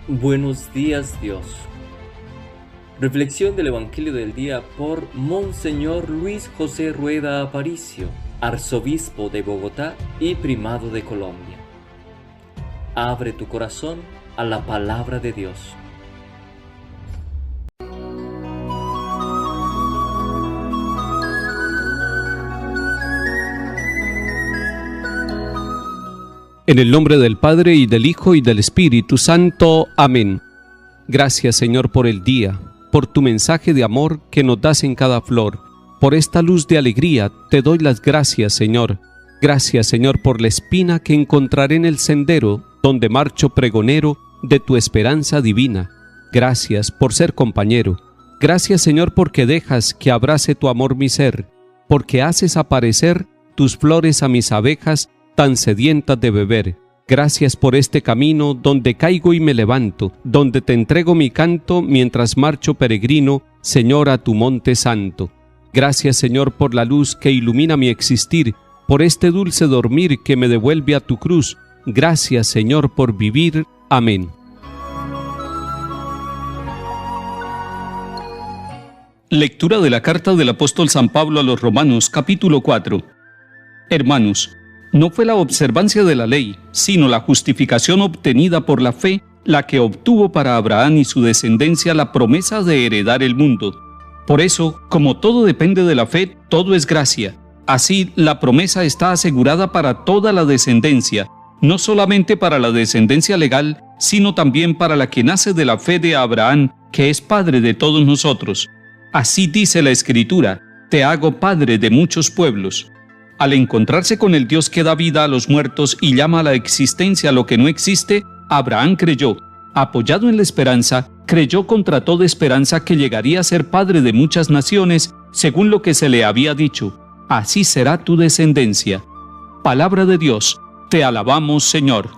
Buenos días, Dios. Reflexión del Evangelio del día por Monseñor Luis José Rueda Aparicio, arzobispo de Bogotá y primado de Colombia. Abre tu corazón a la palabra de Dios. En el nombre del Padre, y del Hijo, y del Espíritu Santo. Amén. Gracias, Señor, por el día, por tu mensaje de amor que nos das en cada flor. Por esta luz de alegría te doy las gracias, Señor. Gracias, Señor, por la espina que encontraré en el sendero donde marcho pregonero de tu esperanza divina. Gracias por ser compañero. Gracias, Señor, porque dejas que abrace tu amor mi ser, porque haces aparecer tus flores a mis abejas tan sedientas de beber. Gracias por este camino donde caigo y me levanto, donde te entrego mi canto mientras marcho peregrino, Señor, a tu monte santo. Gracias, Señor, por la luz que ilumina mi existir, por este dulce dormir que me devuelve a tu cruz. Gracias, Señor, por vivir. Amén. Lectura de la carta del apóstol San Pablo a los Romanos, capítulo 4. Hermanos, no fue la observancia de la ley, sino la justificación obtenida por la fe, la que obtuvo para Abraham y su descendencia la promesa de heredar el mundo. Por eso, como todo depende de la fe, todo es gracia. Así, la promesa está asegurada para toda la descendencia, no solamente para la descendencia legal, sino también para la que nace de la fe de Abraham, que es padre de todos nosotros. Así dice la Escritura: te hago padre de muchos pueblos. Al encontrarse con el Dios que da vida a los muertos y llama a la existencia lo que no existe, Abraham creyó. Apoyado en la esperanza, creyó contra toda esperanza que llegaría a ser padre de muchas naciones, según lo que se le había dicho: así será tu descendencia. Palabra de Dios, te alabamos, Señor.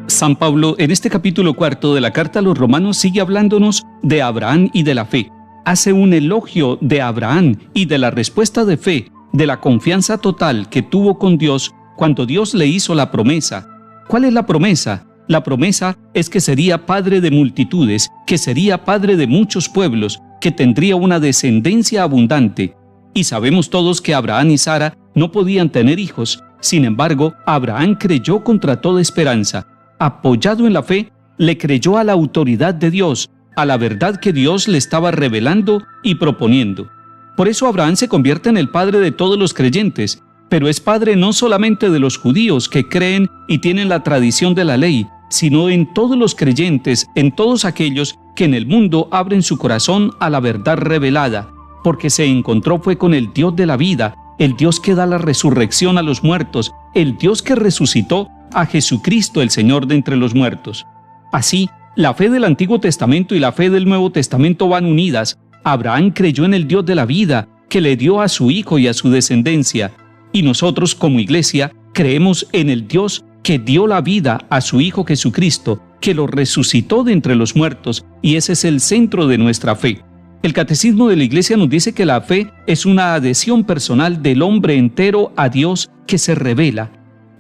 San Pablo, en este capítulo 4 de la carta a los Romanos, sigue hablándonos de Abraham y de la fe. Hace un elogio de Abraham y de la respuesta de fe, de la confianza total que tuvo con Dios cuando Dios le hizo la promesa. ¿Cuál es la promesa? La promesa es que sería padre de multitudes, que sería padre de muchos pueblos, que tendría una descendencia abundante. Y sabemos todos que Abraham y Sara no podían tener hijos. Sin embargo, Abraham creyó contra toda esperanza. Apoyado en la fe, le creyó a la autoridad de Dios, a la verdad que Dios le estaba revelando y proponiendo. Por eso Abraham se convierte en el padre de todos los creyentes, pero es padre no solamente de los judíos que creen y tienen la tradición de la ley, sino en todos los creyentes, en todos aquellos que en el mundo abren su corazón a la verdad revelada, porque se encontró fue con el Dios de la vida, el Dios que da la resurrección a los muertos, el Dios que resucitó a Jesucristo, el Señor de entre los muertos. Así, la fe del Antiguo Testamento y la fe del Nuevo Testamento van unidas. Abraham creyó en el Dios de la vida, que le dio a su hijo y a su descendencia. Y nosotros, como Iglesia, creemos en el Dios que dio la vida a su Hijo Jesucristo, que lo resucitó de entre los muertos, y ese es el centro de nuestra fe. El Catecismo de la Iglesia nos dice que la fe es una adhesión personal del hombre entero a Dios que se revela.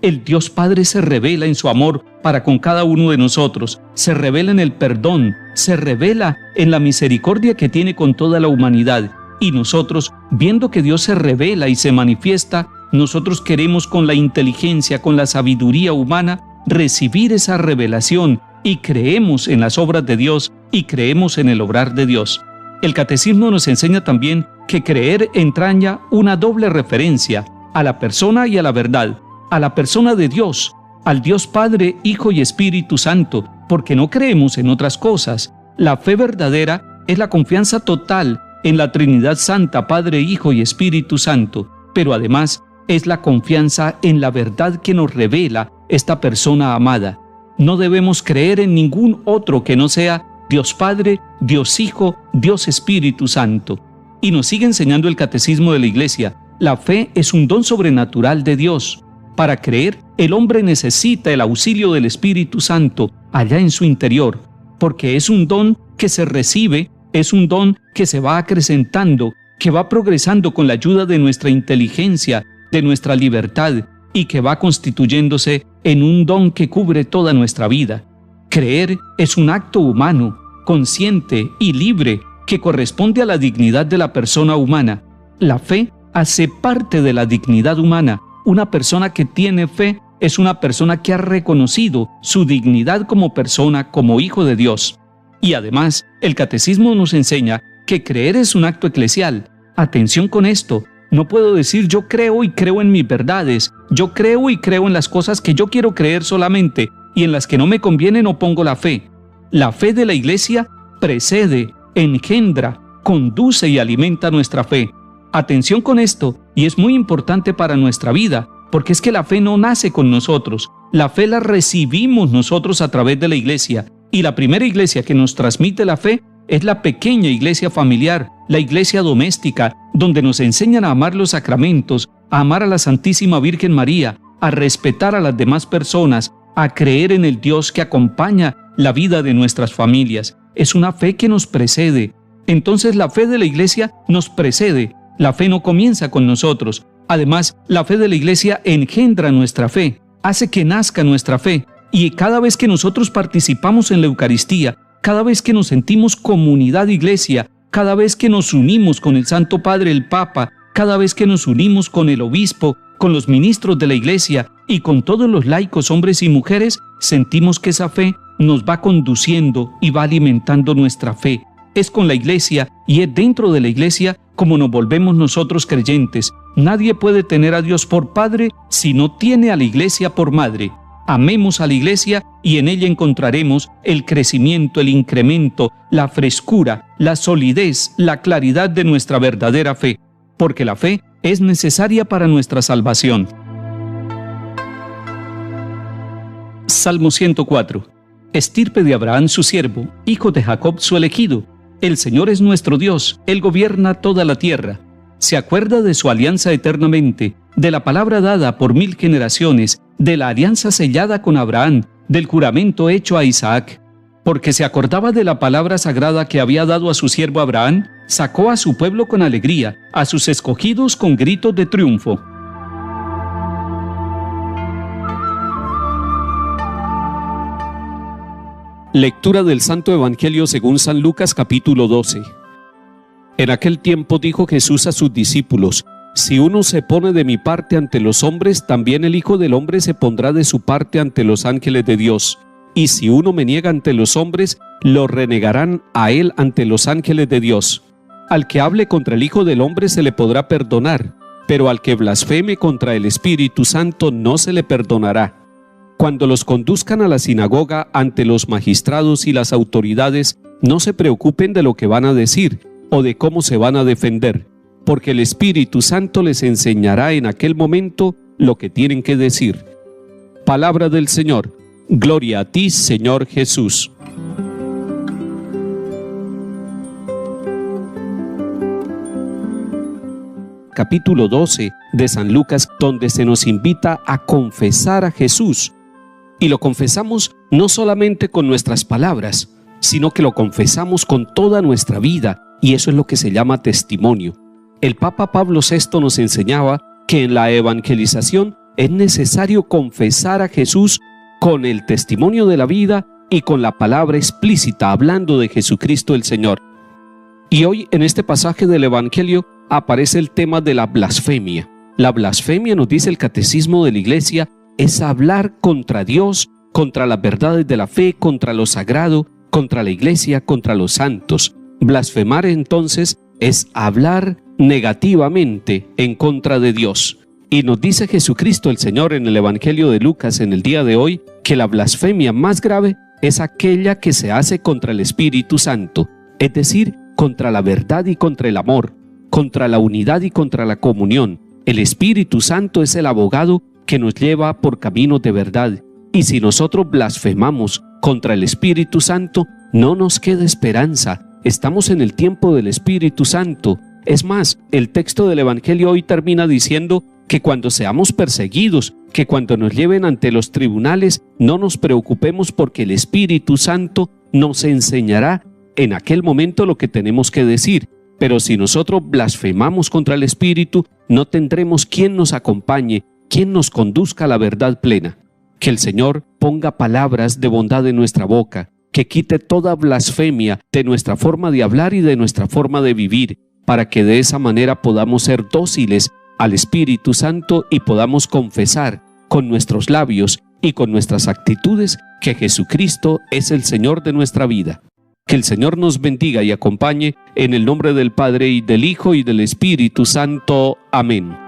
El Dios Padre se revela en su amor para con cada uno de nosotros, se revela en el perdón, se revela en la misericordia que tiene con toda la humanidad. Y nosotros, viendo que Dios se revela y se manifiesta, nosotros queremos con la inteligencia, con la sabiduría humana, recibir esa revelación y creemos en las obras de Dios y creemos en el obrar de Dios. El Catecismo nos enseña también que creer entraña una doble referencia a la persona y a la verdad. A la persona de Dios, al Dios Padre, Hijo y Espíritu Santo, porque no creemos en otras cosas. La fe verdadera es la confianza total en la Trinidad Santa, Padre, Hijo y Espíritu Santo, pero además es la confianza en la verdad que nos revela esta persona amada. No debemos creer en ningún otro que no sea Dios Padre, Dios Hijo, Dios Espíritu Santo. Y nos sigue enseñando el Catecismo de la Iglesia: la fe es un don sobrenatural de Dios. Para creer, el hombre necesita el auxilio del Espíritu Santo allá en su interior, porque es un don que se recibe, es un don que se va acrecentando, que va progresando con la ayuda de nuestra inteligencia, de nuestra libertad, y que va constituyéndose en un don que cubre toda nuestra vida. Creer es un acto humano, consciente y libre que corresponde a la dignidad de la persona humana. La fe hace parte de la dignidad humana. Una persona que tiene fe es una persona que ha reconocido su dignidad como persona, como hijo de Dios. Y además, el catecismo nos enseña que creer es un acto eclesial. Atención con esto. No puedo decir yo creo y creo en mis verdades, yo creo y creo en las cosas que yo quiero creer solamente y en las que no me conviene no pongo la fe. La fe de la Iglesia precede, engendra, conduce y alimenta nuestra fe. Atención con esto, y es muy importante para nuestra vida, porque es que la fe no nace con nosotros, la fe la recibimos nosotros a través de la Iglesia, y la primera iglesia que nos transmite la fe es la pequeña iglesia familiar, la iglesia doméstica, donde nos enseñan a amar los sacramentos, a amar a la Santísima Virgen María, a respetar a las demás personas, a creer en el Dios que acompaña la vida de nuestras familias. Es una fe que nos precede. Entonces la fe de la iglesia nos precede. La fe no comienza con nosotros. Además, la fe de la iglesia engendra nuestra fe, hace que nazca nuestra fe. Y cada vez que nosotros participamos en la Eucaristía, cada vez que nos sentimos comunidad iglesia, cada vez que nos unimos con el Santo Padre, el Papa, cada vez que nos unimos con el obispo, con los ministros de la iglesia y con todos los laicos, hombres y mujeres, sentimos que esa fe nos va conduciendo y va alimentando nuestra fe. Es con la iglesia y es dentro de la iglesia como nos volvemos nosotros creyentes. Nadie puede tener a Dios por Padre si no tiene a la iglesia por madre. Amemos a la iglesia y en ella encontraremos el crecimiento, el incremento, la frescura, la solidez, la claridad de nuestra verdadera fe, porque la fe es necesaria para nuestra salvación. Salmo 104. Estirpe de Abraham su siervo, hijo de Jacob su elegido. El Señor es nuestro Dios, Él gobierna toda la tierra. Se acuerda de su alianza eternamente, de la palabra dada por 1000 generaciones, de la alianza sellada con Abraham, del juramento hecho a Isaac. Porque se acordaba de la palabra sagrada que había dado a su siervo Abraham, sacó a su pueblo con alegría, a sus escogidos con gritos de triunfo. Lectura del Santo Evangelio según San Lucas capítulo 12. En aquel tiempo dijo Jesús a sus discípulos: Si uno se pone de mi parte ante los hombres, también el Hijo del Hombre se pondrá de su parte ante los ángeles de Dios. Y si uno me niega ante los hombres, lo renegarán a él ante los ángeles de Dios. Al que hable contra el Hijo del Hombre se le podrá perdonar, pero al que blasfeme contra el Espíritu Santo no se le perdonará. Cuando los conduzcan a la sinagoga ante los magistrados y las autoridades, no se preocupen de lo que van a decir o de cómo se van a defender, porque el Espíritu Santo les enseñará en aquel momento lo que tienen que decir. Palabra del Señor. Gloria a ti, Señor Jesús. Capítulo 12 de San Lucas, donde se nos invita a confesar a Jesús. Y lo confesamos no solamente con nuestras palabras, sino que lo confesamos con toda nuestra vida, y eso es lo que se llama testimonio. El Papa Pablo VI nos enseñaba que en la evangelización es necesario confesar a Jesús con el testimonio de la vida y con la palabra explícita, hablando de Jesucristo el Señor. Y hoy en este pasaje del Evangelio aparece el tema de la blasfemia. La blasfemia, nos dice el Catecismo de la Iglesia, es hablar contra Dios, contra las verdades de la fe, contra lo sagrado, contra la Iglesia, contra los santos. Blasfemar entonces es hablar negativamente en contra de Dios. Y nos dice Jesucristo el Señor en el Evangelio de Lucas en el día de hoy que la blasfemia más grave es aquella que se hace contra el Espíritu Santo, es decir, contra la verdad y contra el amor, contra la unidad y contra la comunión. El Espíritu Santo es el abogado que nos lleva por caminos de verdad, y si nosotros blasfemamos contra el Espíritu Santo, no nos queda esperanza. Estamos en el tiempo del Espíritu Santo. Es más, el texto del Evangelio hoy termina diciendo que cuando seamos perseguidos, que cuando nos lleven ante los tribunales, no nos preocupemos porque el Espíritu Santo nos enseñará en aquel momento lo que tenemos que decir. Pero si nosotros blasfemamos contra el Espíritu, no tendremos quien nos acompañe, quien nos conduzca a la verdad plena. Que el Señor ponga palabras de bondad en nuestra boca, que quite toda blasfemia de nuestra forma de hablar y de nuestra forma de vivir, para que de esa manera podamos ser dóciles al Espíritu Santo y podamos confesar con nuestros labios y con nuestras actitudes que Jesucristo es el Señor de nuestra vida. Que el Señor nos bendiga y acompañe en el nombre del Padre y del Hijo y del Espíritu Santo. Amén.